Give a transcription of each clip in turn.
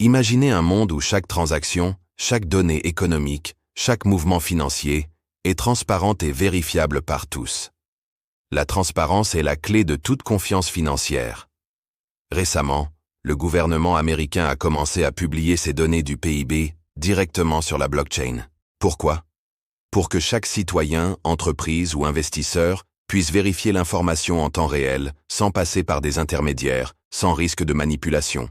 Imaginez un monde où chaque transaction, chaque donnée économique, chaque mouvement financier est transparente et vérifiable par tous. La transparence est la clé de toute confiance financière. Récemment, le gouvernement américain a commencé à publier ces données du PIB directement sur la blockchain. Pourquoi? Pour que chaque citoyen, entreprise ou investisseur puisse vérifier l'information en temps réel, sans passer par des intermédiaires, sans risque de manipulation.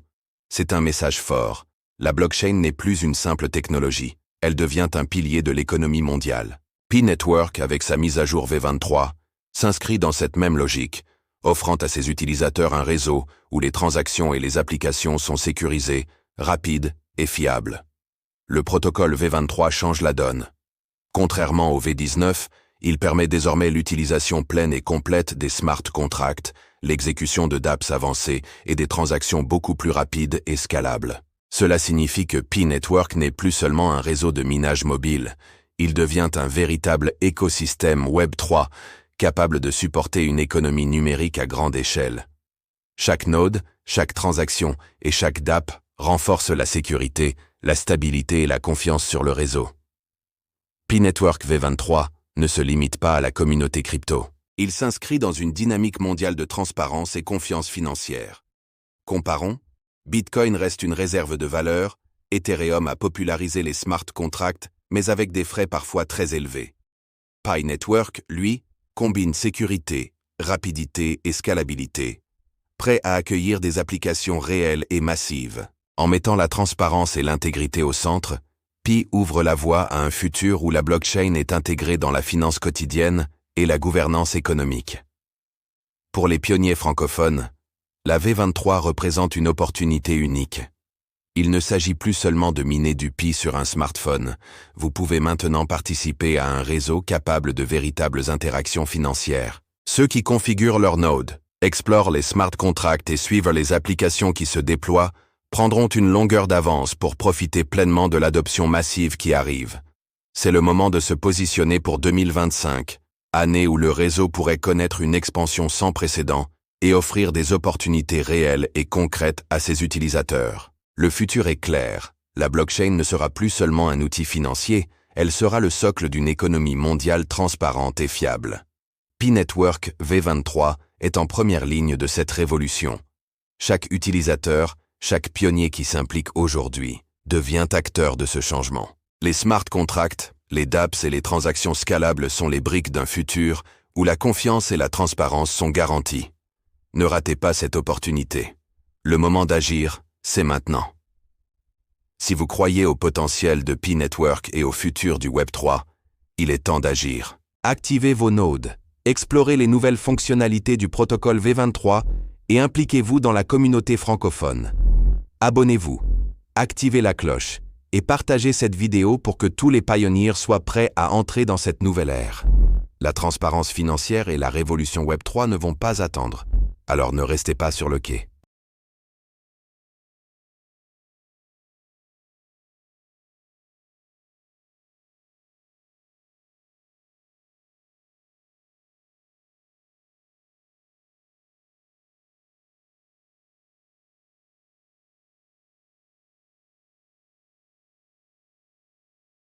C'est un message fort. La blockchain n'est plus une simple technologie. Elle devient un pilier de l'économie mondiale. P-Network, avec sa mise à jour V23, s'inscrit dans cette même logique, offrant à ses utilisateurs un réseau où les transactions et les applications sont sécurisées, rapides et fiables. Le protocole V23 change la donne. Contrairement au V19, il permet désormais l'utilisation pleine et complète des smart contracts, l'exécution de dApps avancées et des transactions beaucoup plus rapides et scalables. Cela signifie que P-Network n'est plus seulement un réseau de minage mobile, il devient un véritable écosystème Web3, capable de supporter une économie numérique à grande échelle. Chaque node, chaque transaction et chaque dApp renforce la sécurité, la stabilité et la confiance sur le réseau. P-Network V23 ne se limite pas à la communauté crypto. Il s'inscrit dans une dynamique mondiale de transparence et confiance financière. Comparons, Bitcoin reste une réserve de valeur, Ethereum a popularisé les smart contracts, mais avec des frais parfois très élevés. P-Network, lui, combine sécurité, rapidité et scalabilité, prêt à accueillir des applications réelles et massives. En mettant la transparence et l'intégrité au centre, Pi ouvre la voie à un futur où la blockchain est intégrée dans la finance quotidienne et la gouvernance économique. Pour les pionniers francophones, la V23 représente une opportunité unique. Il ne s'agit plus seulement de miner du Pi sur un smartphone, vous pouvez maintenant participer à un réseau capable de véritables interactions financières. Ceux qui configurent leur node, explorent les smart contracts et suivent les applications qui se déploient, prendront une longueur d'avance pour profiter pleinement de l'adoption massive qui arrive. C'est le moment de se positionner pour 2025, année où le réseau pourrait connaître une expansion sans précédent et offrir des opportunités réelles et concrètes à ses utilisateurs. Le futur est clair, la blockchain ne sera plus seulement un outil financier, elle sera le socle d'une économie mondiale transparente et fiable. P-Network V23 est en première ligne de cette révolution. Chaque utilisateur, chaque pionnier qui s'implique aujourd'hui, devient acteur de ce changement. Les smart contracts, les dApps et les transactions scalables sont les briques d'un futur où la confiance et la transparence sont garanties. Ne ratez pas cette opportunité. Le moment d'agir, c'est maintenant. Si vous croyez au potentiel de P-Network et au futur du Web3, il est temps d'agir. Activez vos nodes, explorez les nouvelles fonctionnalités du protocole V23 et impliquez-vous dans la communauté francophone. Abonnez-vous, activez la cloche et partagez cette vidéo pour que tous les pioneers soient prêts à entrer dans cette nouvelle ère. La transparence financière et la révolution Web3 ne vont pas attendre, alors ne restez pas sur le quai.